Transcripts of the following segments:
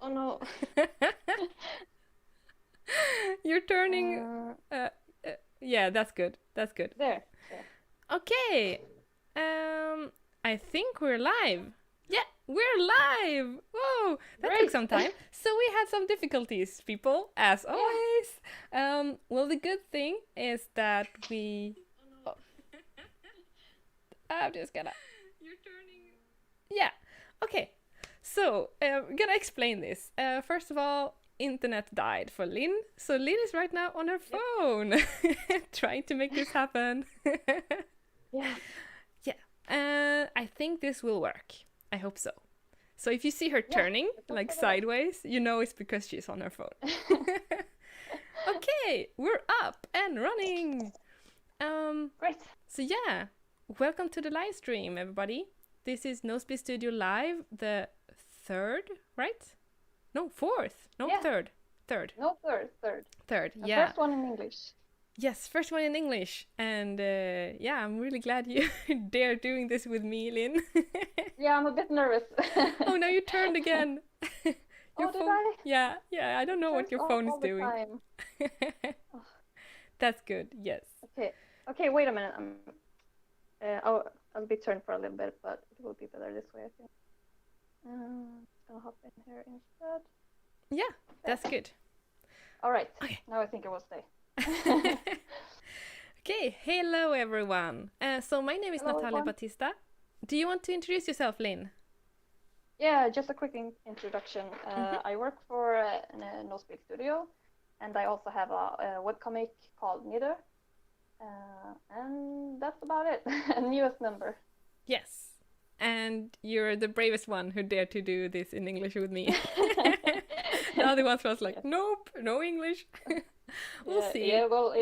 Oh no. You're turning. Yeah, that's good. That's good. There. There. Okay. Um, I think we're live. Yeah, we're live. Whoa, that took Great. some time. So we had some difficulties, people, as Yeah. always. Well, the good thing is that we. Oh, I'm just gonna. You're turning. Yeah. Okay. So we're gonna explain this. First of all, internet died for Lynn, so Lynn is right now on her Yep. phone, trying to make this happen. Yeah. Yeah. I think this will work. I hope so. So if you see her Yeah. turning Let's hope like for the best. sideways, you know it's because she's on her phone. Okay, we're up and running. Um, Great. so yeah, welcome to the live stream, everybody. This is Nosebleed Studio Live, the third, right? No, fourth. No, Yeah. third. Third. No, third. Third, The yeah. first one in English. Yes, first one in English. And yeah, I'm really glad you dare doing this with me, Lynn. Yeah, I'm a bit nervous. Oh, now you turned again. Your Oh, did phone. I? Yeah, I don't know what Turns your off phone is all the doing. time. Oh, That's good, yes. okay. Okay, wait a minute. I'll be turned for a little bit, but it will be better this way, I think. I'll hop in here instead. Yeah, that's good. All right. Okay. Now I think it will stay. Okay, hello everyone. So my name is Hello, Natalia everyone. Batista. Do you want to introduce yourself, Lynn? Yeah, just a quick introduction. I work for a Nosebleed studio, and I also have a webcomic called Neither. And that's about it. A newest member. Yes. And you're the bravest one who dared to do this in English with me. The other ones was like, Yes. nope, no English. We'll Yeah, see. yeah, well,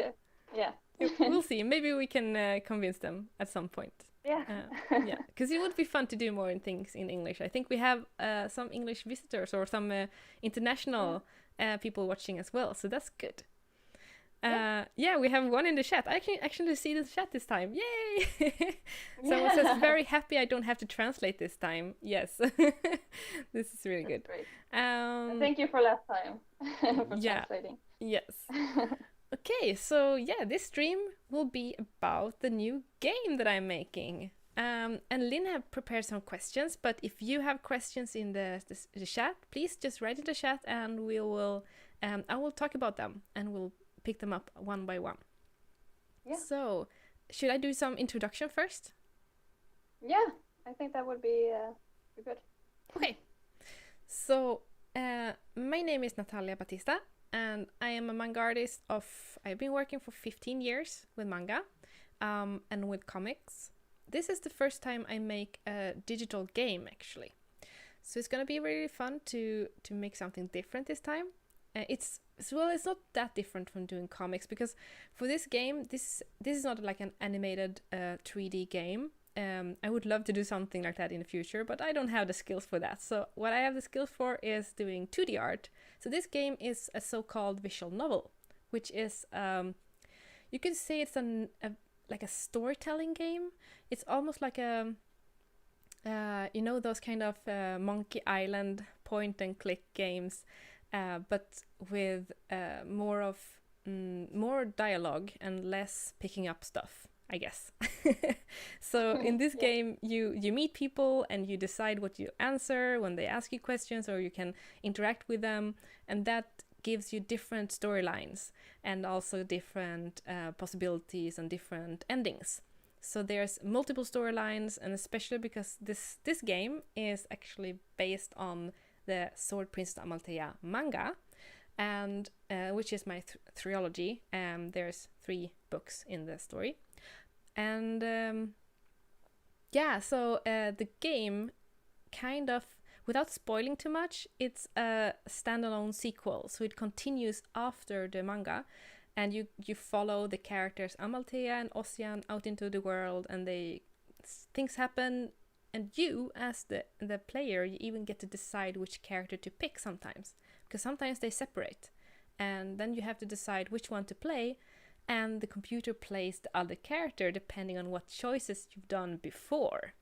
yeah. We'll see. Maybe we can convince them at some point. Yeah. Yeah, because it would be fun to do more things in English. I think we have some English visitors or some international people watching as well, so that's good. Yeah, we have one in the chat. I can actually see the chat this time. Yay! Someone says, very happy I don't have to translate this time. Yes. This is really That's good. great. And thank you for last time for Yeah. translating. Yes. Okay, so yeah, this stream will be about the new game that I'm making. And Lynn have prepared some questions, but if you have questions in the chat, please just write in the chat and we will I will talk about them and we'll pick them up one by one. Yeah. So, should I do some introduction first? Yeah, I think that would be good. Okay. So, my name is Natalia Batista, and I am a manga artist I've been working for 15 years with manga and with comics. This is the first time I make a digital game, actually. So it's gonna be really fun to make something different this time. It's not that different from doing comics because for this game, this is not like an animated 3D game. I would love to do something like that in the future, but I don't have the skills for that. So what I have the skills for is doing 2D art. So this game is a so-called visual novel, which is you could say it's like a storytelling game. It's almost like a you know those kind of Monkey Island point and click games, but with more dialogue and less picking up stuff, I guess. So in this Yeah. game, you meet people and you decide what you answer when they ask you questions, or you can interact with them, and that gives you different storylines and also different possibilities and different endings. So there's multiple storylines, and especially because this game is actually based on the Sword Princess Amaltea manga, and which is my trilogy. There's 3 books in the story, and yeah. So the game, kind of, without spoiling too much, it's a standalone sequel. So it continues after the manga, and you follow the characters Amaltea and Ocean out into the world, and things happen, and you as the player, you even get to decide which character to pick sometimes, because sometimes they separate, and then you have to decide which one to play, and the computer plays the other character depending on what choices you've done before,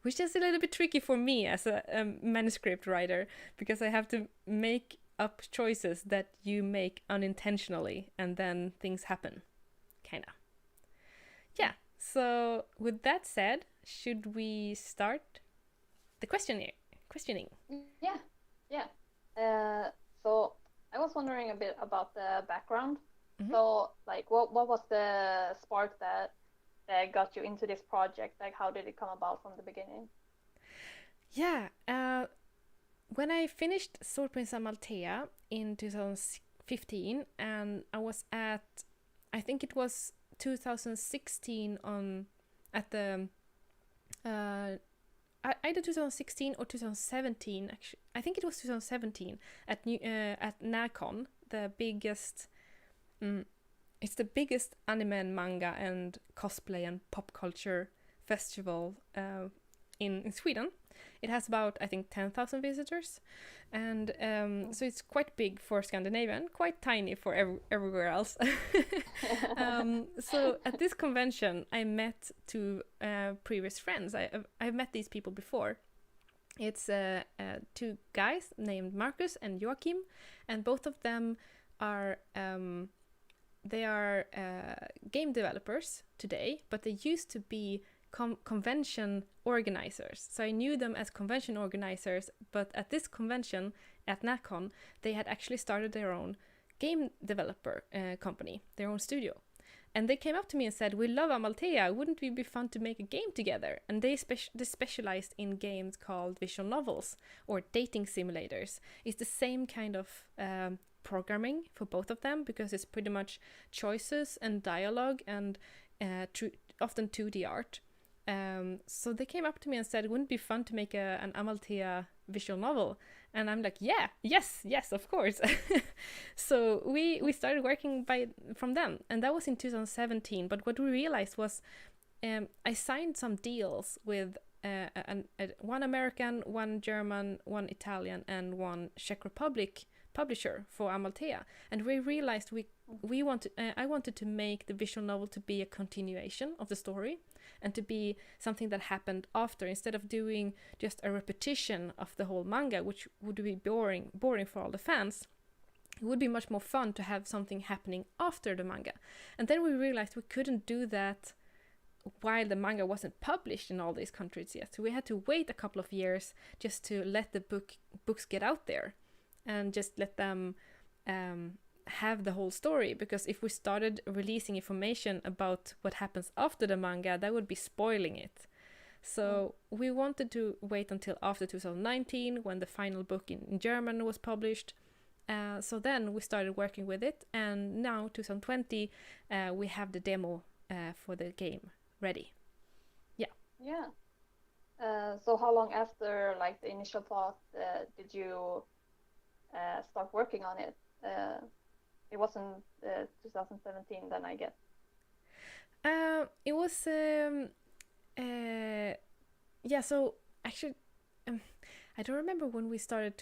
which is a little bit tricky for me as a manuscript writer, because I have to make up choices that you make unintentionally, and then things happen, kinda. Yeah, so with that said, should we start the questioning? Yeah. So I was wondering a bit about the background. Mhm. So, like, what was the spark that got you into this project? Like, how did it come about from the beginning? Yeah, when I finished Sword Princess Amaltea in 2015, and I was I think it was 2016 at the either 2016 or 2017. Actually, I think it was 2017 at NACON, the biggest. It's the biggest anime and manga and cosplay and pop culture festival in Sweden. It has about, I think, 10,000 visitors, and so it's quite big for Scandinavia and quite tiny for everywhere else. So at this convention, I met two previous friends. I've met these people before. It's two guys named Marcus and Joachim, and both of them are they are game developers today, but they used to be convention organizers. So I knew them as convention organizers, but at this convention at NACON, they had actually started their own game developer company, their own studio. And they came up to me and said, "We love Amaltea, wouldn't it be fun to make a game together?" And they specialized in games called visual novels or dating simulators. It's the same kind of programming for both of them, because it's pretty much choices and dialogue and often 2D art. So they came up to me and said, "Wouldn't it be fun to make an Amaltea visual novel?" And I'm like, yes, of course. So we started working from them, and that was in 2017. But what we realized was I signed some deals with one American, one German, one Italian, and one Czech Republic publisher for Amaltea, and we realized I wanted to make the visual novel to be a continuation of the story and to be something that happened after, instead of doing just a repetition of the whole manga, which would be boring for all the fans. It would be much more fun to have something happening after the manga. And then we realized we couldn't do that while the manga wasn't published in all these countries yet. So we had to wait a couple of years just to let the books get out there and just let them have the whole story, because if we started releasing information about what happens after the manga, that would be spoiling it. So we wanted to wait until after 2019, when the final book in German was published. So then we started working with it, and now 2020 we have the demo for the game ready. Yeah. So how long after, like, the initial thought did you start working on it? It wasn't 2017 then, I guess. It was so actually I don't remember when we started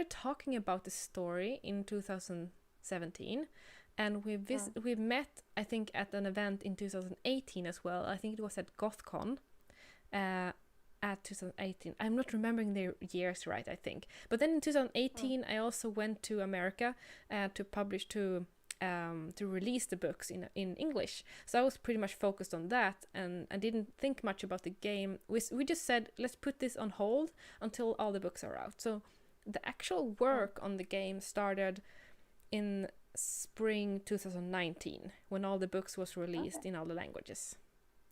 talking about the story in 2017, and we met, I think, at an event in 2018 as well. I think it was at GothCon at 2018. I'm not remembering the years right, I think. But then in 2018, I also went to America to release the books in English. So I was pretty much focused on that, and I didn't think much about the game. We just said, let's put this on hold until all the books are out. So the actual work on the game started in spring 2019, when all the books was released in all the languages.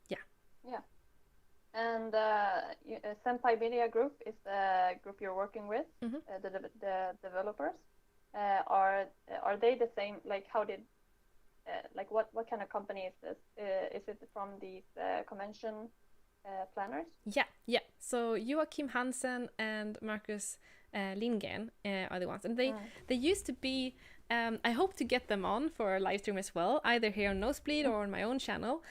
Yeah. And Senpai Media Group is the group you're working with, the developers. Are they the same? Like, how did what kind of company is this? Is it from these convention planners? Yeah. So Joachim Hansen and Marcus Lindgren are the ones, and they used to be. I hope to get them on for a live stream as well, either here on Nosebleed or on my own channel,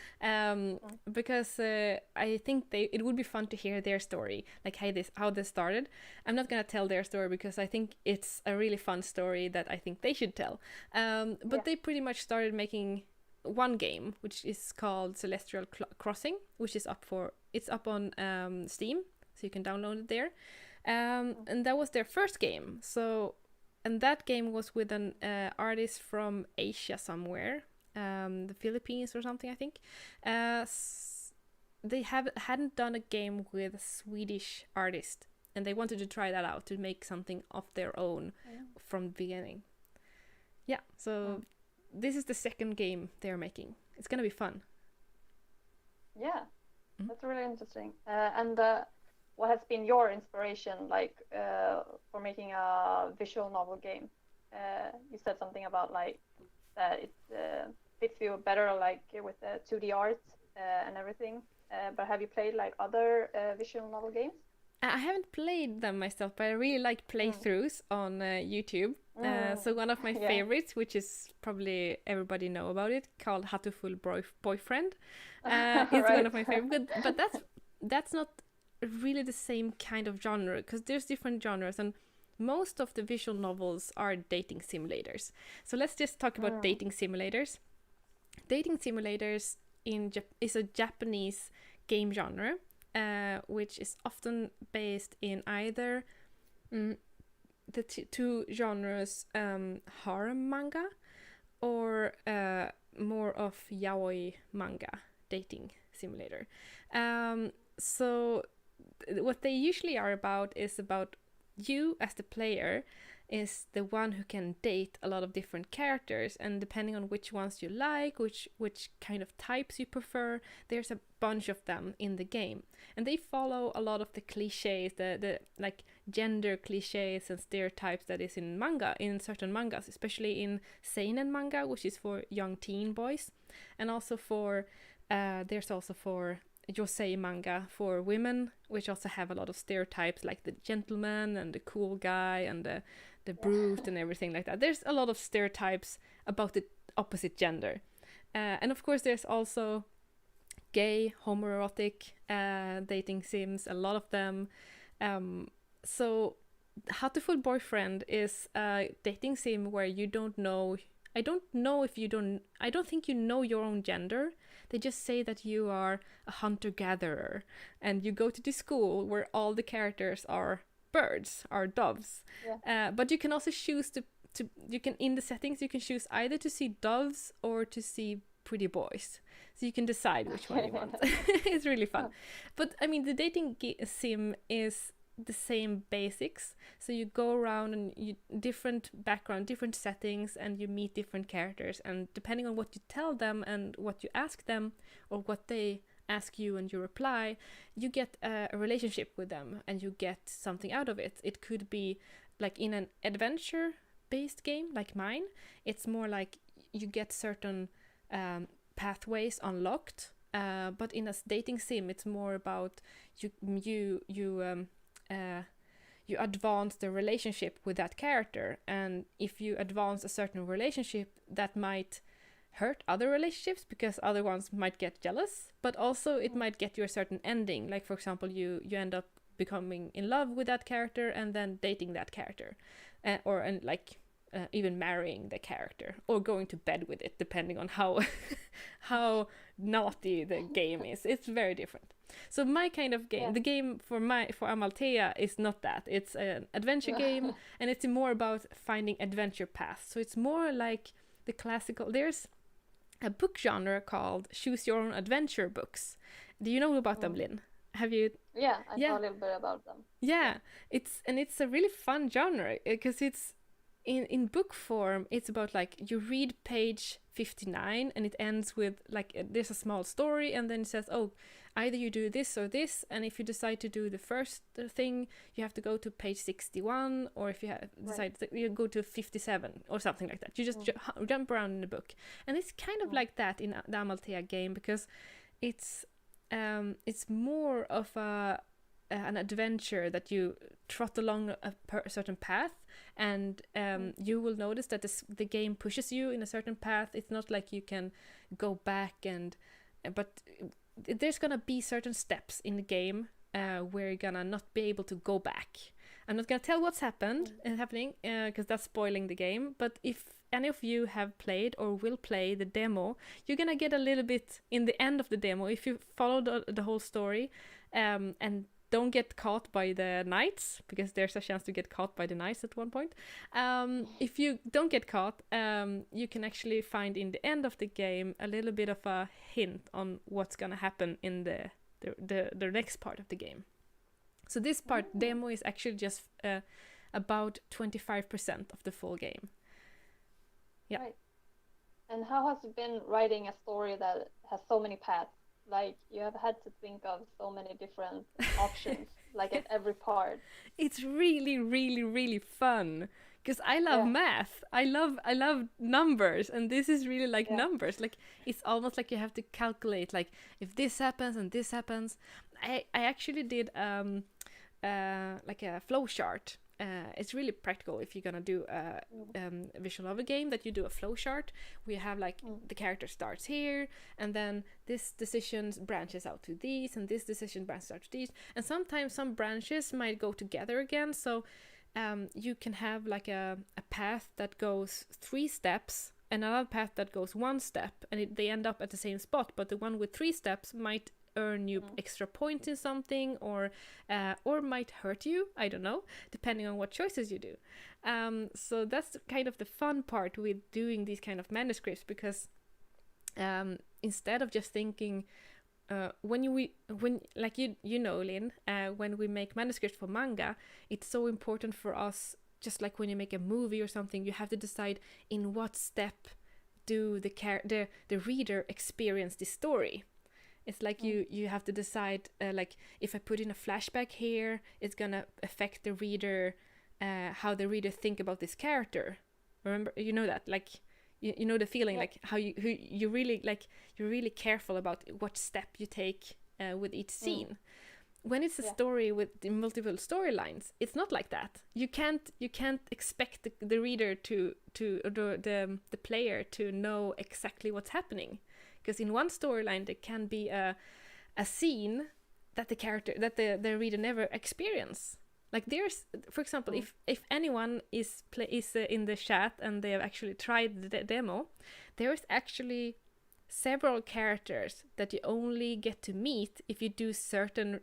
because I think it would be fun to hear their story, like how this started. I'm not gonna tell their story because I think it's a really fun story that I think they should tell. But they pretty much started making one game which is called Celestial Crossing, which is up on Steam, so you can download it there. And that was their first game. So, and that game was with an artist from Asia somewhere, the Philippines or something, I think. They hadn't done a game with a Swedish artist, and they wanted to try that out to make something of their own from the beginning. Yeah, so this is the second game they're making. It's gonna be fun. Yeah, that's really interesting. And what has been your inspiration, like, for making a visual novel game? You said something about like that it fits you better, like with the 2D art and everything. But have you played like other visual novel games? I haven't played them myself, but I really like playthroughs on YouTube. So one of my favorites, which is probably everybody know about it, called Hatoful Boyfriend, is one of my favorites. But that's not really the same kind of genre, because there's different genres, and most of the visual novels are dating simulators. So let's just talk about dating simulators. Dating simulators is a Japanese game genre, which is often based in either the two genres, harem manga or more of yaoi manga, dating simulator. So what they usually are about is about you as the player is the one who can date a lot of different characters, and depending on which ones you like, which kind of types you prefer, there's a bunch of them in the game, and they follow a lot of the cliches, the like gender cliches and stereotypes that is in manga, in certain mangas, especially in seinen manga, which is for young teen boys, and also for there's also for yosei manga for women, which also have a lot of stereotypes, like the gentleman and the cool guy and the brute and everything like that. There's a lot of stereotypes about the opposite gender. And of course there's also gay, homoerotic dating sims, a lot of them. So Hatoful Boyfriend is a dating sim where you don't know, I don't think you know your own gender. They just say that you are a hunter-gatherer, and you go to this school where all the characters are birds, are doves. But you can also choose to you can, in the settings, you can choose either to see doves or to see pretty boys. So you can decide which one you want. It's really fun. But I mean, the dating sim is the same basics. So you go around and you different background, different settings, and you meet different characters, and depending on what you tell them and what you ask them, or what they ask you and you reply, you get a relationship with them and you get something out of it. It could be like in an adventure based game like mine, it's more like you get certain pathways unlocked, but in a dating sim it's more about you advance the relationship with that character, and if you advance a certain relationship, that might hurt other relationships because other ones might get jealous, but also it might get you a certain ending, like for example you end up becoming in love with that character and then dating that character, or even marrying the character or going to bed with it, depending on how how naughty the game is. It's very different. So my kind of game, the game for Amaltea is not that. It's an adventure game, and it's more about finding adventure paths. So it's more like the classical. There's a book genre called choose your own adventure books. Do you know about them, Lynn? Have you? Yeah, I know a little bit about them. Yeah, it's a really fun genre because it's in book form. It's about like you read page 59 and it ends with like there's a small story, and then it says, oh, either you do this or this, and if you decide to do the first thing, you have to go to page 61, or if you decide you go to 57 or something like that. You just jump around in the book, and it's kind of like that in the Amaltea game, because it's more of an adventure that you trot along a certain path, and you will notice that the game pushes you in a certain path. It's not like you can go back, but there's gonna be certain steps in the game where you're gonna not be able to go back. I'm not gonna tell what's happening because that's spoiling the game, but if any of you have played or will play the demo, you're gonna get a little bit in the end of the demo if you follow the whole story, and don't get caught by the knights, because there's a chance to get caught by the knights at one point. If you don't get caught, you can actually find in the end of the game a little bit of a hint on what's gonna happen in the next part of the game. So this part, demo, is actually just about 25% of the full game. Yeah. Right. And how has it been writing a story that has so many paths? Like, you have had to think of so many different options, like at every part. It's really, really, really fun, because I love math. I love numbers, and this is really like numbers. Like, it's almost like you have to calculate, like, if this happens and this happens. I actually did like a flow chart. It's really practical if you're gonna do a visual novel game, that you do a flow chart. We have like the character starts here, and then this decision branches out to these, and this decision branches out to these, and sometimes some branches might go together again. So you can have like a path that goes 3 steps, and another path that goes 1 step, and they end up at the same spot. But the one with 3 steps might earn you extra points in something, or might hurt you, I don't know, depending on what choices you do. So that's kind of the fun part with doing these kind of manuscripts, because instead of just thinking, when like you know, Lynn, when we make manuscripts for manga, it's so important for us, just like when you make a movie or something, you have to decide in what step do the reader experience the story. It's like you have to decide, like, if I put in a flashback here, it's gonna affect the reader, how the reader think about this character. Remember, you know that, like, you know the feeling, like how you're really careful about what step you take with each scene. When it's a story with the multiple storylines, it's not like that. You can't expect the reader the player to know exactly what's happening. Because in one storyline there can be a scene that the reader never experience. Like, there's, for example, if anyone is in the chat and they have actually tried the demo, there is actually several characters that you only get to meet if you do certain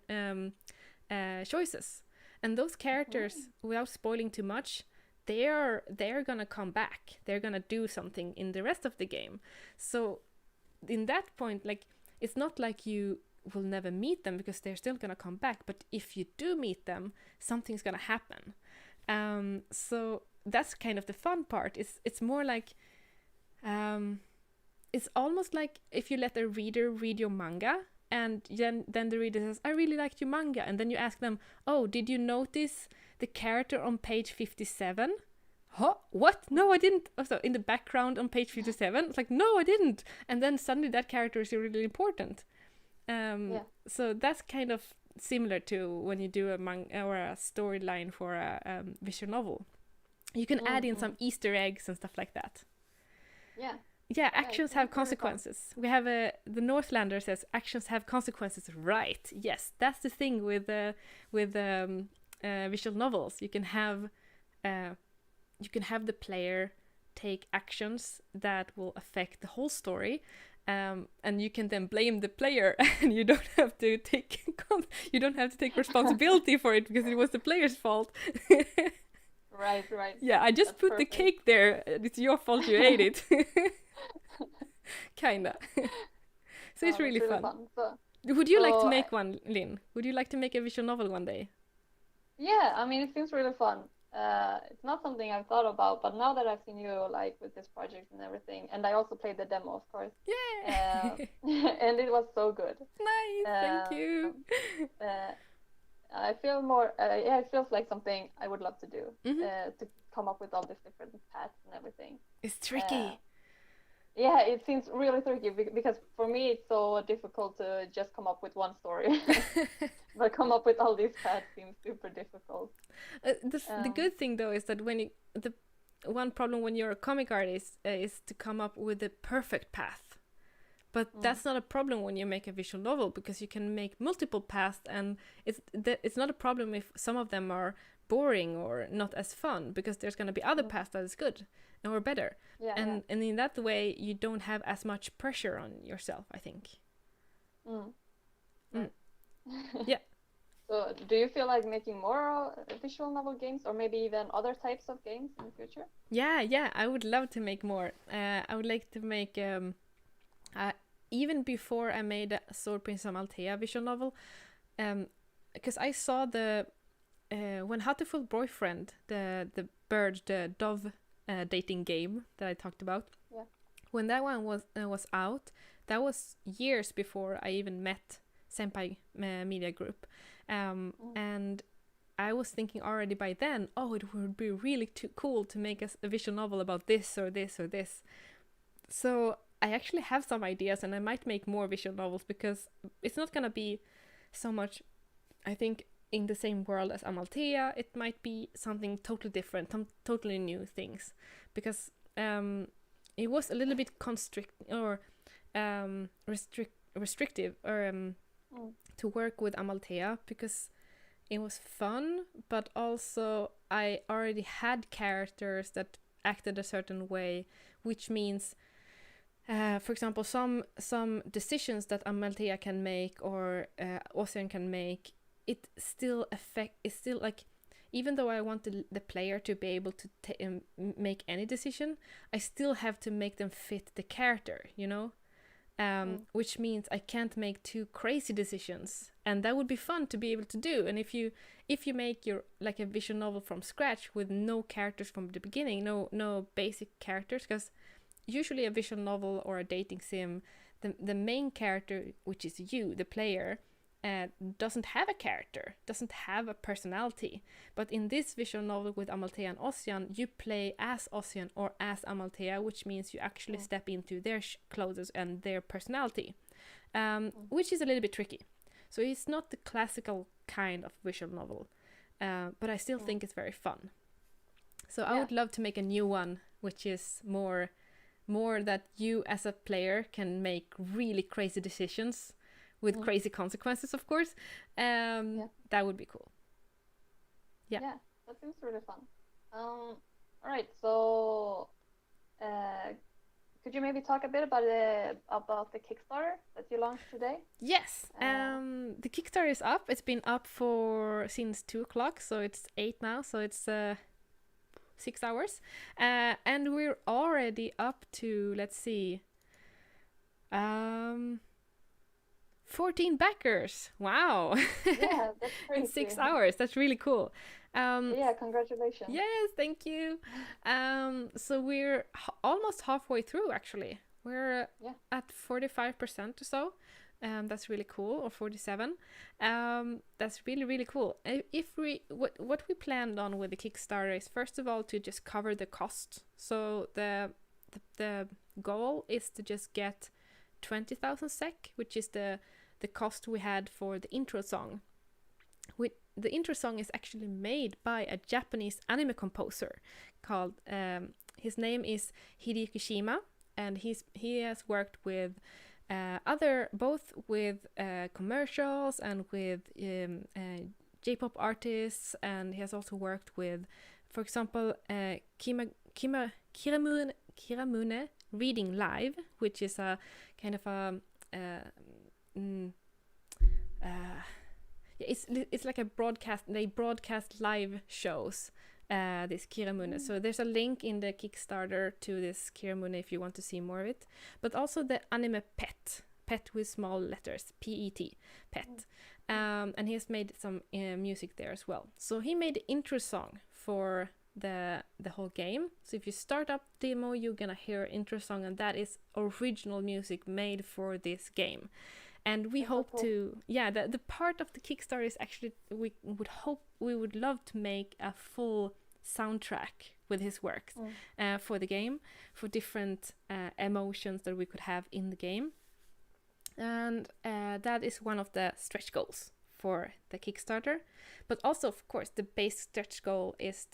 choices. And those characters, without spoiling too much, they're gonna come back. They're gonna do something in the rest of the game. So in that point, like, it's not like you will never meet them, because they're still gonna come back. But if you do meet them, something's gonna happen. So that's kind of the fun part. It's more like, it's almost like if you let a reader read your manga, and then the reader says, I really liked your manga, and then you ask them, oh, did you notice the character on page 57? Huh? What? No, I didn't. Also, in the background on page 57, it's like, no, I didn't. And then suddenly that character is really important. So that's kind of similar to when you do a manga or a storyline for a visual novel. You can add in some Easter eggs and stuff like that. Yeah, actions have consequences. We have the Northlander says actions have consequences. Right? Yes, that's the thing with visual novels. You can have the player take actions that will affect the whole story, and you can then blame the player, and you don't have to take responsibility for it, because it was the player's fault. Right. Yeah, I just put the cake there. It's your fault you ate it. Kinda. So it's really fun. So, would you like to make one, Lynn? Would you like to make a visual novel one day? Yeah, I mean, it seems really fun. It's not something I've thought about, but now that I've seen you, like, with this project and everything, and I also played the demo, of course. Yeah. And it was so good. Nice, thank you. I feel more, it feels like something I would love to do, to come up with all these different paths and everything. It's tricky. Yeah, it seems really tricky, because for me it's so difficult to just come up with one story. But come up with all these paths seems super difficult. The good thing, though, is that the one problem when you're a comic artist is to come up with the perfect path. But that's not a problem when you make a visual novel, because you can make multiple paths, and it's not a problem if some of them are boring or not as fun, because there's going to be other paths that is good or better. And in that way you don't have as much pressure on yourself, I think. Yeah. So do you feel like making more visual novel games, or maybe even other types of games in the future? Yeah, I would love to make more. I would like to make even before I made a Sword Princess Amaltea visual novel, because I saw the when Hatoful Boyfriend, the dove dating game that I talked about, when that one was out, that was years before I even met Senpai Media Group, and I was thinking already by then, it would be really too cool to make a visual novel about this or this or this. So I actually have some ideas, and I might make more visual novels, because it's not gonna be so much, I think, in the same world as Amaltea. It might be something totally different, some totally new things, because it was a little bit restrictive to work with Amaltea, because it was fun, but also I already had characters that acted a certain way, which means, for example, some decisions that Amaltea can make or Ocean can make, it still like, even though I want the player to be able to make any decision, I still have to make them fit the character, you know? Which means I can't make too crazy decisions, and that would be fun to be able to do. And if you make your like a visual novel from scratch with no characters from the beginning, no basic characters, because usually a visual novel or a dating sim, the main character, which is you, the player, doesn't have a character, doesn't have a personality. But in this visual novel with Amaltea and Ocean, you play as Ocean or as Amaltea, which means you actually step into their clothes and their personality, which is a little bit tricky. So it's not the classical kind of visual novel, but I still think it's very fun. So I would love to make a new one, which is more that you as a player can make really crazy decisions with crazy consequences, of course. That would be cool. Yeah, that seems really fun. All right, so could you maybe talk a bit about the Kickstarter that you launched today? Yes, the Kickstarter is up. It's been up since 2:00, so it's 8 now, so it's 6 hours, and we're already up to, let's see, 14 backers. Wow. Yeah, that's crazy. In 6 hours. That's really cool. Yeah, congratulations. Yes, thank you. So we're almost halfway through, actually. We're at 45% or so. That's really cool, or 47. That's really, really cool. What we planned on with the Kickstarter is, first of all, to just cover the cost. So the goal is to just get 20,000 SEK, which is the cost we had for the intro song. The intro song is actually made by a Japanese anime composer called, his name is Hideki Shima, and he has worked with both with commercials and with J-pop artists, and he has also worked with, for example, Kiramune Reading Live, which is a kind of a it's like a broadcast. They broadcast live shows, this Kiramune. So there's a link in the Kickstarter to this Kiramune if you want to see more of it. But also the anime Pet with small letters, P-E-T, Pet. And he has made some music there as well. So he made the intro song for the whole game. So if you start up demo, you're gonna hear intro song, and that is original music made for this game. And we hope to, the part of the Kickstarter is actually, we would love to make a full soundtrack with his works for the game, for different emotions that we could have in the game. And that is one of the stretch goals for the Kickstarter. But also, of course, the base stretch goal is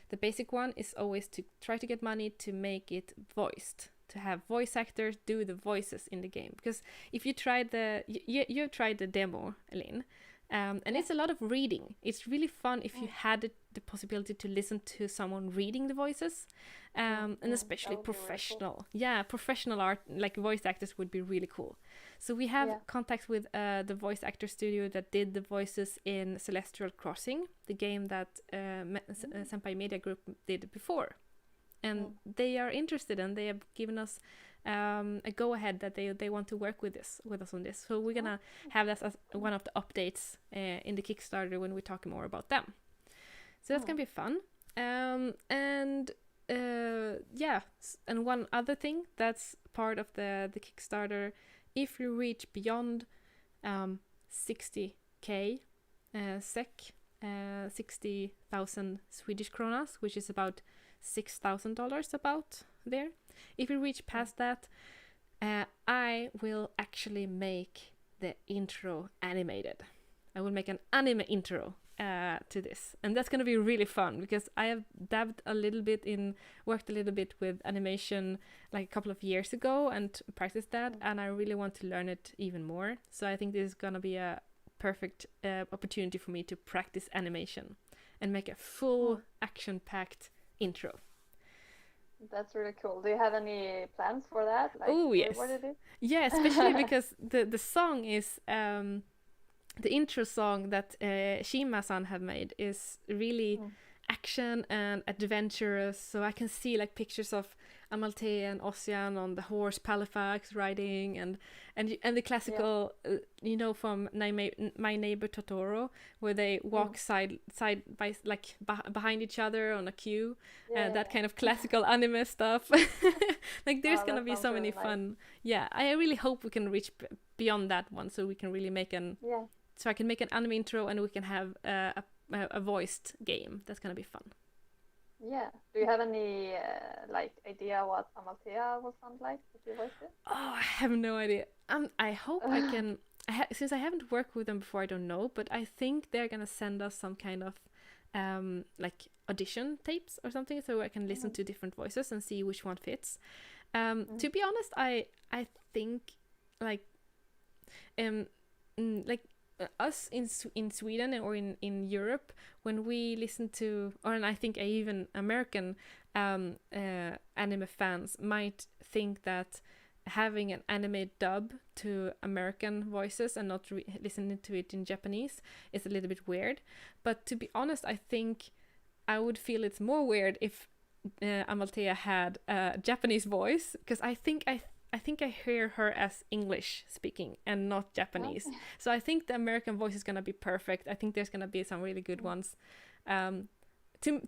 the basic one is always to try to get money to make it voiced, to have voice actors do the voices in the game. Because if you tried you've tried the demo, Aline, and it's a lot of reading. It's really fun if you had the possibility to listen to someone reading the voices, and especially professional. Yeah, professional art, like voice actors would be really cool. So we have contacts with the voice actor studio that did the voices in Celestial Crossing, the game that Senpai Media Group did before. And they are interested, and they have given us a go-ahead that they want to work with us on this. So we're gonna have that as one of the updates in the Kickstarter when we talk more about them. So that's gonna be fun. And one other thing that's part of the Kickstarter, if you reach beyond 60k SEK, 60,000 Swedish kronas, which is about $6,000 about there. If we reach past that, I will actually make the intro animated. I will make an anime intro to this, and that's going to be really fun because I have worked a little bit with animation like a couple of years ago and practiced that, and I really want to learn it even more. So I think this is going to be a perfect opportunity for me to practice animation and make a full action-packed intro. That's really cool. Do you have any plans for that? Like, oh yes. What it is? Yeah, especially because the song is the intro song that Shima-san have made is really action and adventurous. So I can see like pictures of Amaltea and Ocean on the horse Palafax riding, and the classical from My Neighbor Totoro, where they walk side by behind each other on a queue, that kind of classical anime stuff. Like there's gonna be so many fun. Yeah, I really hope we can reach beyond that one, so we can really make so I can make an anime intro, and we can have a voiced game. That's gonna be fun. Yeah. Do you have any idea what Amaltea will sound like if you voiced it? Oh, I have no idea. I hope I can. Since I haven't worked with them before, I don't know. But I think they're gonna send us some kind of audition tapes or something, so I can listen to different voices and see which one fits. To be honest, I think us in Sweden or in Europe, when we listen to, and I think even American anime fans might think that having an anime dub to American voices and not listening to it in Japanese is a little bit weird. But to be honest, I think I would feel it's more weird if Amaltea had a Japanese voice, because I think I hear her as English speaking and not Japanese. So I think the American voice is going to be perfect. I think there's going to be some really good ones. To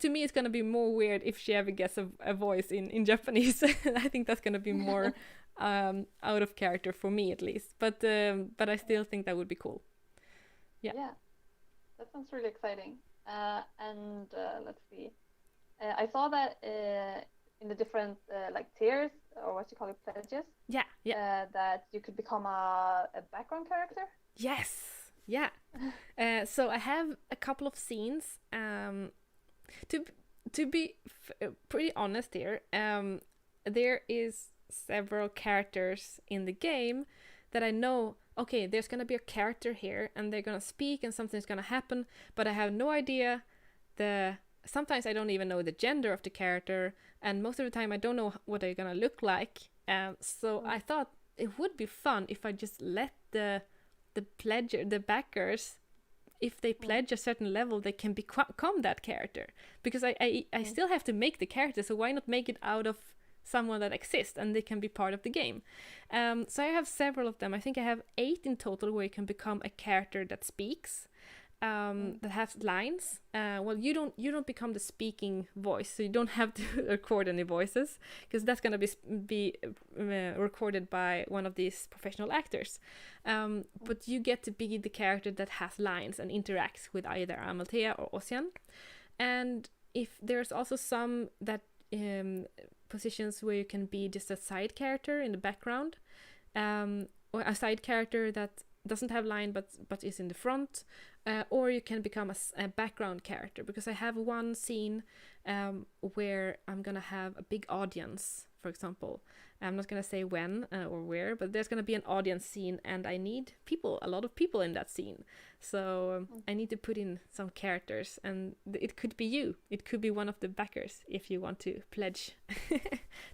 me, it's going to be more weird if she ever gets a voice in Japanese. I think that's going to be more out of character for me, at least. But I still think that would be cool. Yeah. That sounds really exciting. And let's see. I saw that in the different tiers, or what you call it, pledges. That you could become a background character. Yes. Yeah. So I have a couple of scenes. To be pretty honest here, there is several characters in the game that I know. Okay, there's gonna be a character here, and they're gonna speak, and something's gonna happen, but I have no idea Sometimes I don't even know the gender of the character, and most of the time I don't know what they're gonna look like. So I thought it would be fun if I just let the backers, if they pledge a certain level, they can become that character. Because I still have to make the character, so why not make it out of someone that exists, and they can be part of the game. So I have several of them. I think I have 8 in total where you can become a character that speaks. That has lines. Well, you don't become the speaking voice, so you don't have to record any voices, because that's gonna be recorded by one of these professional actors. But you get to be the character that has lines and interacts with either Amaltea or Ocean. And if there's also some that positions where you can be just a side character in the background, or a side character that doesn't have line but is in the front, or you can become a background character, because I have one scene where I'm gonna have a big audience, for example. I'm not gonna say when or where, but there's gonna be an audience scene, and I need a lot of people in that scene. So I need to put in some characters, and it could be you. It could be one of the backers if you want to pledge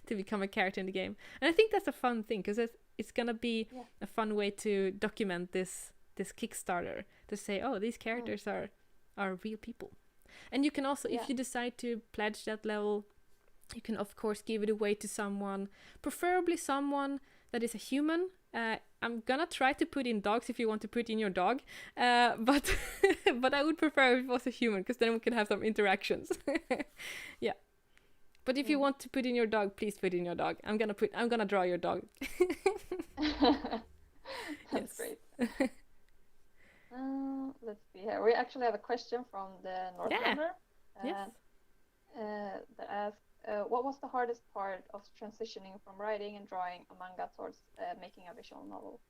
to become a character in the game. And I think that's a fun thing, because it's gonna be a fun way to document this Kickstarter, to say, oh, these characters are real people. And you can also, if you decide to pledge that level, you can of course give it away to someone, preferably someone that is a human. I'm gonna try to put in dogs if you want to put in your dog, but but I would prefer if it was a human, because then we can have some interactions. Yeah. But if you want to put in your dog, please put in your dog. I'm gonna draw your dog. That's great. Let's see here. We actually have a question from the Northlander. Yes. That asks, what was the hardest part of transitioning from writing and drawing a manga towards making a visual novel?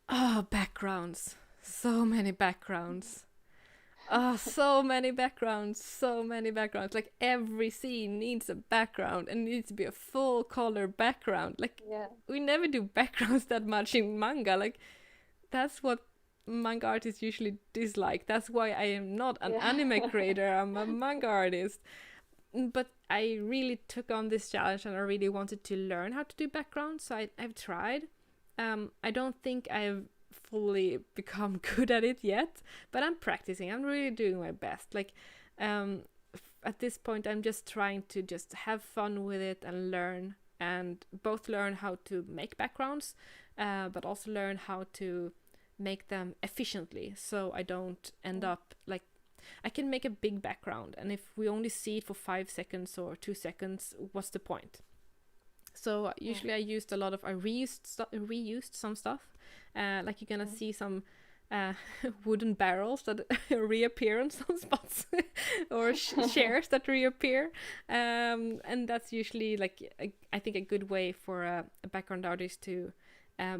Oh, backgrounds. So many backgrounds. So many backgrounds. Like every scene needs a background, and it needs to be a full color background. Like we never do backgrounds that much in manga. Like that's what manga artists usually dislike. That's why I am not an anime creator. I'm a manga artist. But I really took on this challenge, and I really wanted to learn how to do backgrounds. So I've tried. I don't think I've fully become good at it yet, but I'm practicing. I'm really doing my best. Like at this point, I'm just trying to just have fun with it and learn, and both learn how to make backgrounds, but also learn how to make them efficiently, so I don't end up like, I can make a big background, and if we only see it for 5 seconds or 2 seconds, what's the point? So usually I reused some stuff, like you're gonna see some wooden barrels that reappear on some spots, or chairs that reappear, and that's usually like I think a good way for a background artist to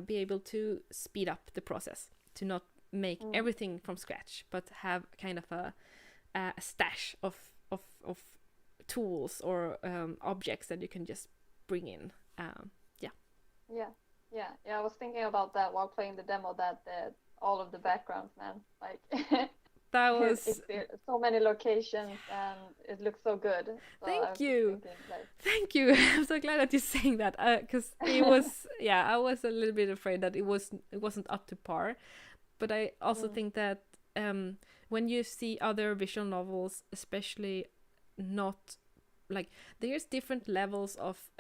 be able to speed up the process, to not make everything from scratch, but have kind of a stash of tools or objects that you can just bring in. I was thinking about that while playing the demo, that all of the backgrounds, man, like that was so many locations, and it looks so good. So Thank you. I'm so glad that you're saying that, because it was I was a little bit afraid that it wasn't up to par, but I also think that when you see other visual novels, especially not like, there's different levels of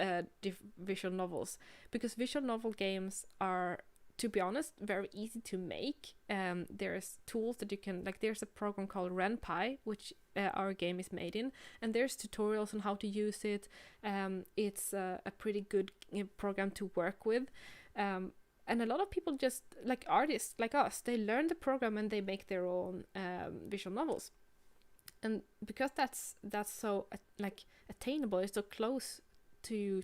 visual novels, because visual novel games are, to be honest, very easy to make. There's tools that you can, like, there's a program called RenPy, which our game is made in, and there's tutorials on how to use it. It's a pretty good program to work with. And a lot of people, just like artists like us, they learn the program and they make their own visual novels. And because that's so like attainable, it's so close to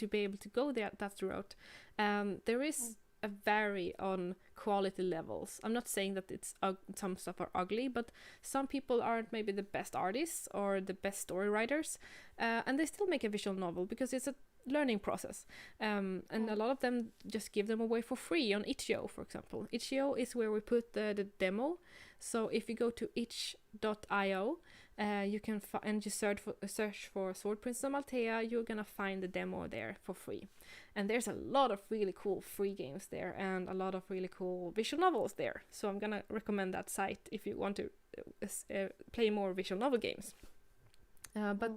be able to go that route, there is a vary on quality levels. I'm not saying that it's some stuff are ugly, but some people aren't maybe the best artists or the best story writers, and they still make a visual novel because it's a learning process, and a lot of them just give them away for free on itch.io, for example. Itch.io is where we put the demo. So if you go to itch.io, you can and you search for Sword Princess Amaltea, you're gonna find the demo there for free. And there's a lot of really cool free games there, and a lot of really cool visual novels there. So I'm gonna recommend that site if you want to play more visual novel games. But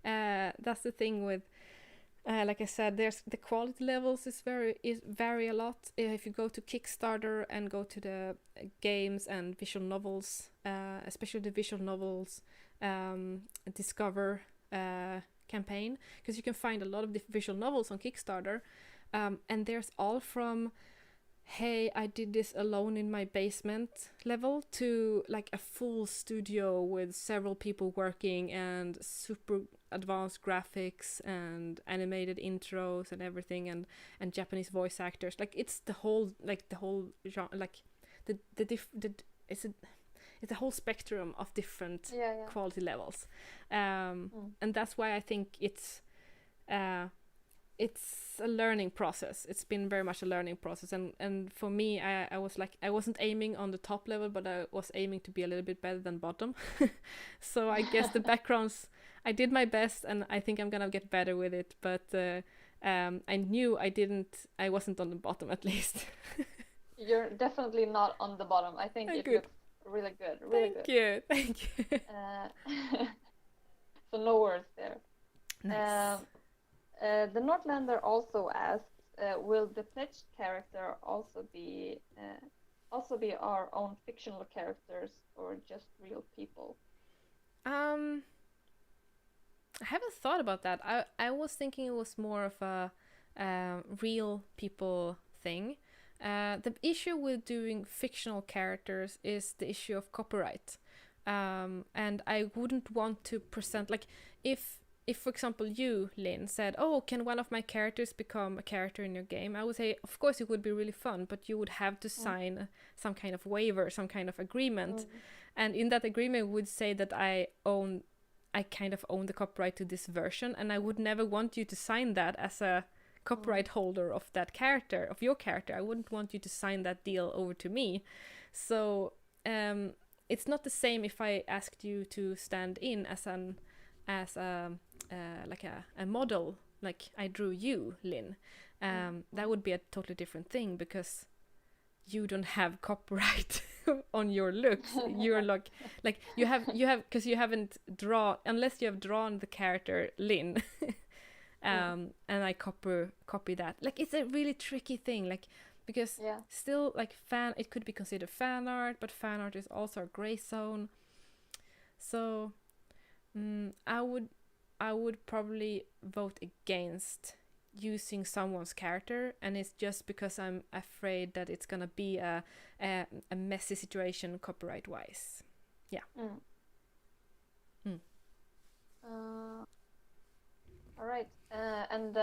that's the thing with, like I said, there's the quality levels vary a lot. If you go to Kickstarter and go to the games and visual novels, especially the visual novels Discover campaign, because you can find a lot of the visual novels on Kickstarter, and there's all from, hey, I did this alone in my basement level, to like a full studio with several people working and super advanced graphics and animated intros and everything, and Japanese voice actors. Like, it's the whole genre, like the it's a whole spectrum of different Yeah. quality levels, and that's why I think it's a learning process. It's been very much a learning process, and for me, I was like, I wasn't aiming on the top level, but I was aiming to be a little bit better than bottom. So I guess the backgrounds, I did my best, and I think I'm gonna get better with it, but I knew I wasn't on the bottom, at least. You're definitely not on the bottom. I think it looks really good. Really good. Thank you. So no words there. Nice. The Nordlander also asks, will the pledged character also be our own fictional characters or just real people? I haven't thought about that. I was thinking it was more of a real people thing. The issue with doing fictional characters is the issue of copyright. And I wouldn't want to present, like, if for example you, Lynn, said, oh, can one of my characters become a character in your game? I would say, of course it would be really fun, but you would have to sign some kind of waiver, some kind of agreement. And in that agreement would say that I kind of own the copyright to this version, and I would never want you to sign that as a copyright holder of that character, of your character. I wouldn't want you to sign that deal over to me. So it's not the same if I asked you to stand in as a model, like I drew you, Lynn. That would be a totally different thing, because you don't have copyright on your looks. You're like you have because you haven't drawn, unless you have drawn the character Lynn. And I copy that. Like, it's a really tricky thing, like, because still, like, it could be considered fan art, but fan art is also a gray zone. So I would probably vote against using someone's character, and it's just because I'm afraid that it's gonna be a messy situation copyright wise. All right, and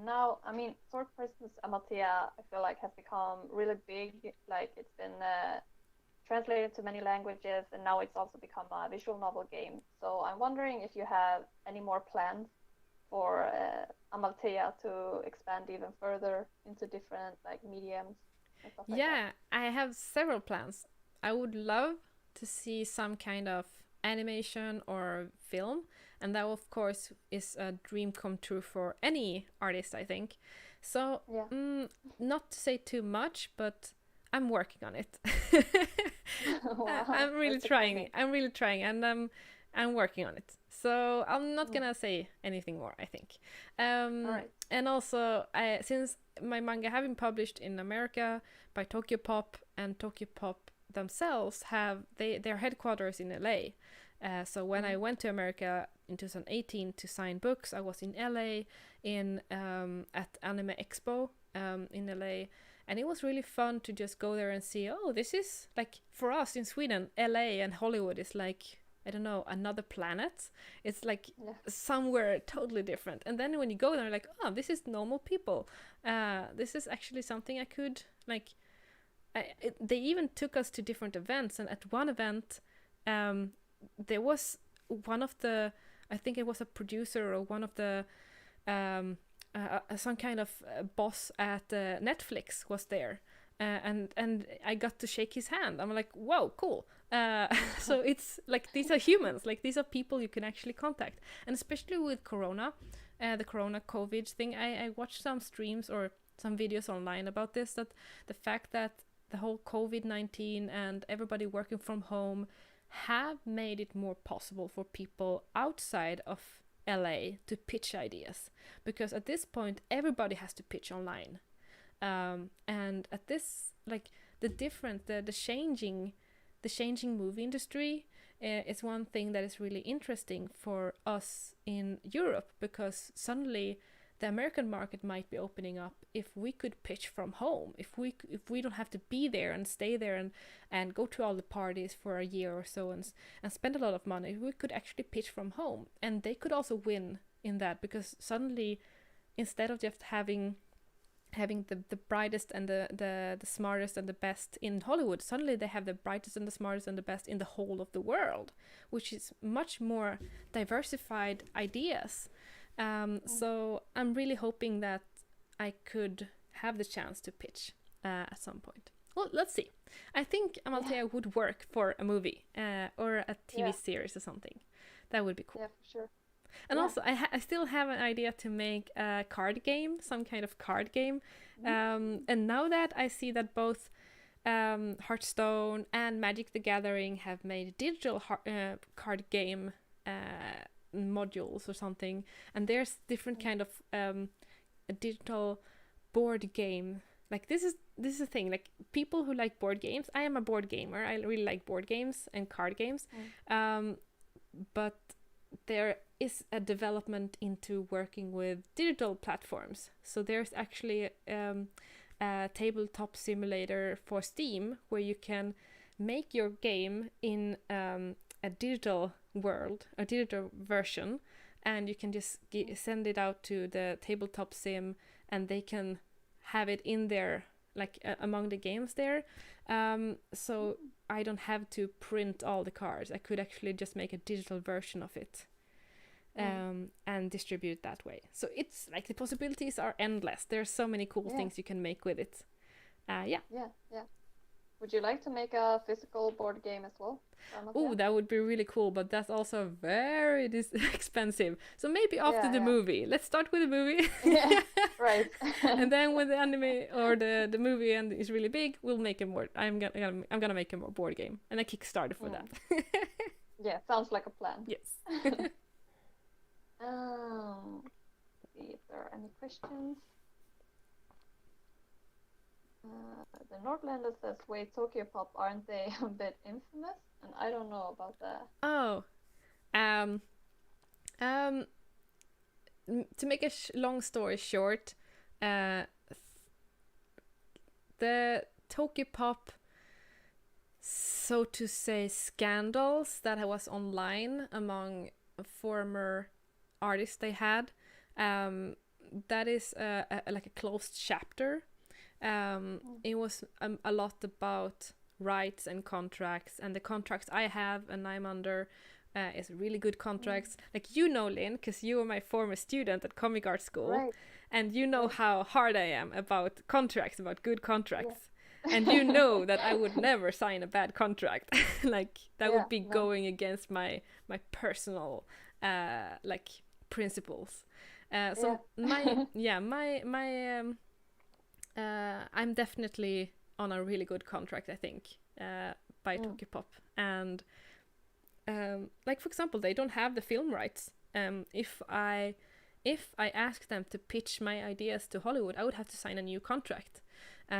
now, I mean, Sword Princess Amaltea, I feel like, has become really big. Like, it's been translated to many languages, and now it's also become a visual novel game. So I'm wondering if you have any more plans for Amaltea to expand even further into different, like, mediums and stuff like that. I have several plans. I would love to see some kind of animation or film, and that of course is a dream come true for any artist, I think. So not to say too much, but I'm working on it. Wow, I'm really that's trying. exciting. I'm really trying, and I'm working on it. So I'm not gonna say anything more, I think. All right. And also, since my manga have been published in America by Tokyo Pop, and Tokyo Pop themselves have their headquarters in LA. So when I went to America in 2018 to sign books, I was in LA at Anime Expo in LA. And it was really fun to just go there and see, oh, this is, like, for us in Sweden, LA and Hollywood is like, I don't know, another planet. It's like somewhere totally different. And then when you go there, like, oh, this is normal people. This is actually something I could, like, they even took us to different events. And at one event, there was one of the, I think it was a producer or one of the, some kind of boss at Netflix was there, and I got to shake his hand. I'm like, whoa, cool. So it's like, these are humans, like, these are people you can actually contact. And especially with Corona, the Corona COVID thing, I watched some streams or some videos online about this, that the fact that the whole COVID-19 and everybody working from home have made it more possible for people outside of LA to pitch ideas, because at this point everybody has to pitch online, and at this, like, the changing movie industry is one thing that is really interesting for us in Europe, because suddenly the American market might be opening up if we could pitch from home, if we don't have to be there and stay there and go to all the parties for a year or so and spend a lot of money. We could actually pitch from home, and they could also win in that, because suddenly, instead of just having having the brightest and the smartest and the best in Hollywood. Suddenly they have the brightest and the smartest and the best in the whole of the world, which is much more diversified ideas. So I'm really hoping that I could have the chance to pitch at some point. Well, let's see. I think Amaltea would work for a movie or a TV series or something. That would be cool. Yeah, for sure. And also, I still have an idea to make a card game, some kind of card game. And now that I see that both Hearthstone and Magic the Gathering have made digital card game modules or something, and there's different kind of a digital board game. Like this is the thing. Like people who like board games, I am a board gamer. I really like board games and card games, but there is a development into working with digital platforms. So there's actually a tabletop simulator for Steam where you can make your game in a digital world, a digital version, and you can just send it out to the tabletop sim, and they can have it in there, like among the games there. So I don't have to print all the cards. I could actually just make a digital version of it and distribute that way. So it's like the possibilities are endless. There's so many cool things you can make with it. Yeah. Would you like to make a physical board game as well? Oh, that would be really cool, but that's also very expensive. So maybe after the movie. Let's start with the movie. Yeah, right. And then when the anime or the movie and is really big, we'll make a more. I'm gonna make a more board game and a Kickstarter for that. Yeah, sounds like a plan. Yes. See if there are any questions. The Nordlander says, wait, Tokyo Pop, aren't they a bit infamous? And I don't know about that. Oh. To make a long story short, the Tokyo Pop, so to say, scandals that was online among former artists they had, that is like a closed chapter. It was a lot about rights and contracts, and the contracts I have and I'm under is really good contracts. Like, you know, Lynn, because you were my former student at Comic Art School, and you know how hard I am about contracts, about good contracts. And you know that I would never sign a bad contract. Like, that would be going against my personal like principles. So I'm definitely on a really good contract, I think, by Tokyo Pop. And like, for example, they don't have the film rights. If I ask them to pitch my ideas to Hollywood, I would have to sign a new contract.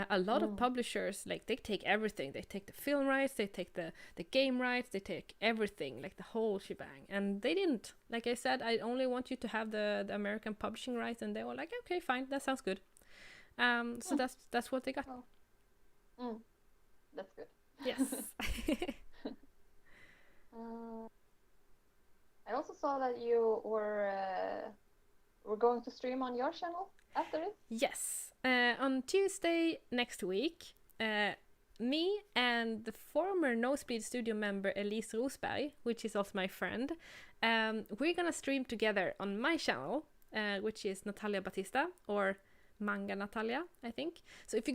A lot of publishers, like, they take everything. They take the film rights, they take the game rights, they take everything, like the whole shebang. And they didn't. Like I said, I only want you to have the American publishing rights, and they were like, okay, fine, that sounds good. So that's what they got. That's good. Yes. I also saw that you were going to stream on your channel after it. Yes. On Tuesday next week, me and the former Nosebleed studio member Elise Rosberg, which is also my friend, we're gonna stream together on my channel, which is Natalia Batista, or Manga Natalia, I think. So if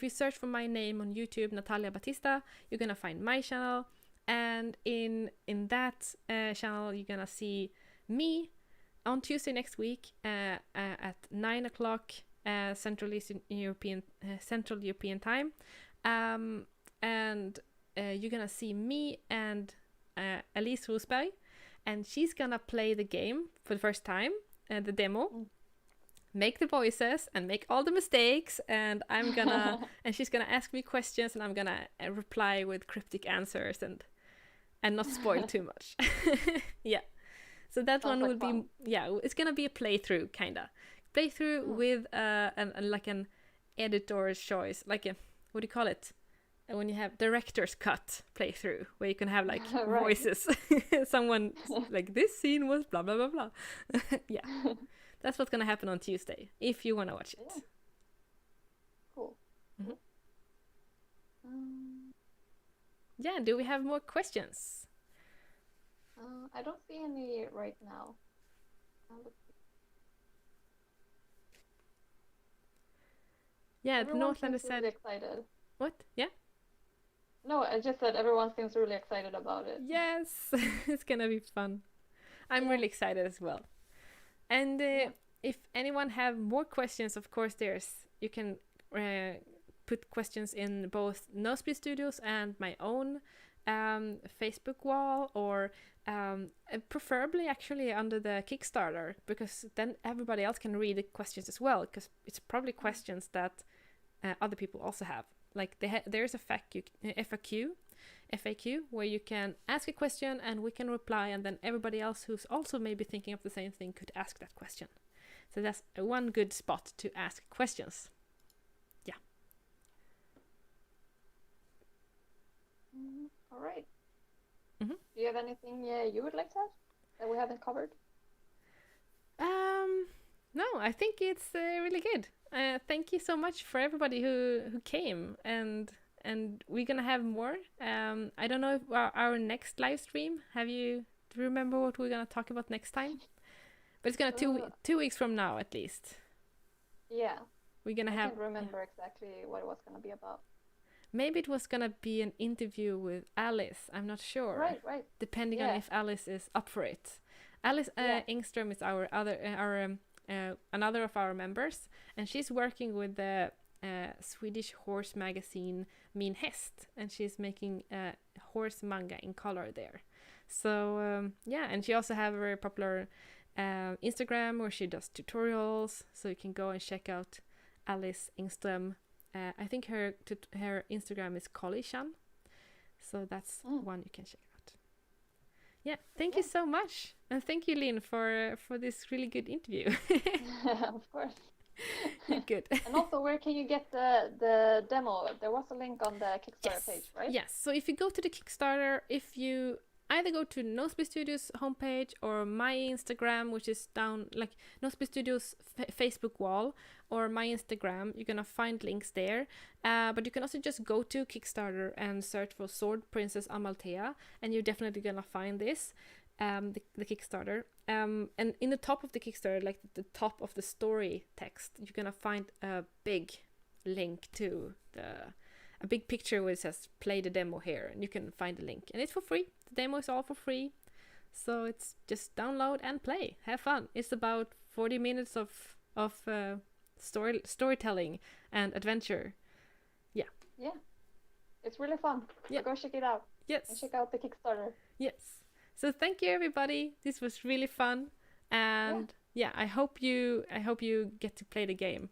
you search for my name on YouTube, Natalia Batista, you're gonna find my channel, and in that channel you're gonna see me on Tuesday next week at 9 o'clock Central European time, and you're gonna see me and Elise Rosberg, and she's gonna play the game for the first time, the demo. Make the voices and make all the mistakes, and I'm gonna and she's gonna ask me questions, and I'm gonna reply with cryptic answers and not spoil too much. Yeah, so that one will be it's gonna be a playthrough with an editor's choice, like a, what do you call it when you have director's cut playthrough, where you can have like voices. Someone like, this scene was blah blah blah blah. Yeah. That's what's gonna happen on Tuesday, if you wanna watch it. Yeah, do we have more questions? I don't see any right now. Yeah, everyone Northlander seems said. Really excited. What? Yeah. No, I just said everyone seems really excited about it. Yes, it's gonna be fun. I'm really excited as well. And if anyone have more questions, of course, you can put questions in both Nosebleed Studios and my own Facebook wall, or preferably actually under the Kickstarter, because then everybody else can read the questions as well, because it's probably questions that other people also have. Like there's a FAQ where you can ask a question and we can reply, and then everybody else who's also maybe thinking of the same thing could ask that question. So that's one good spot to ask questions. Yeah. All right. Do you have anything you would like to add that we haven't covered? No, I think it's really good. Thank you so much for everybody who came, and we're gonna have more. I don't know if our next live stream. Do you remember what we're gonna talk about next time? But it's gonna 2 weeks from now at least. Yeah. We're gonna I have. can't remember exactly what it was gonna be about. Maybe it was gonna be an interview with Alice. I'm not sure. Right. Depending on if Alice is up for it. Alice Engström is our another of our members, and she's working with the Swedish horse magazine Min Häst, and she's making horse manga in color there. So and she also have a very popular Instagram where she does tutorials, so you can go and check out Alice Engström. I think her Instagram is Collie-chan, so that's one you can check out. Yeah, thank you so much, and thank you, Lynn, for this really good interview. Of course. Good. And also, where can you get the demo? There was a link on the Kickstarter page, right? Yes. So if you go to the Kickstarter, if you either go to Nosebleed Studios homepage or my Instagram, which is down like Nosebleed Studios Facebook wall, or my Instagram, you're gonna find links there. But you can also just go to Kickstarter and search for Sword Princess Amaltea, and you're definitely gonna find this, the Kickstarter. And in the top of the Kickstarter, like the top of the story text, you're gonna find a big link to a big picture where it says play the demo here, and you can find the link, and it's for free. The demo is all for free, so it's just download and play, have fun. It's about 40 minutes of storytelling and adventure. Yeah, it's really fun. So go check it out. Yes, and check out the Kickstarter. Yes. So thank you, everybody. This was really fun, and I hope you get to play the game.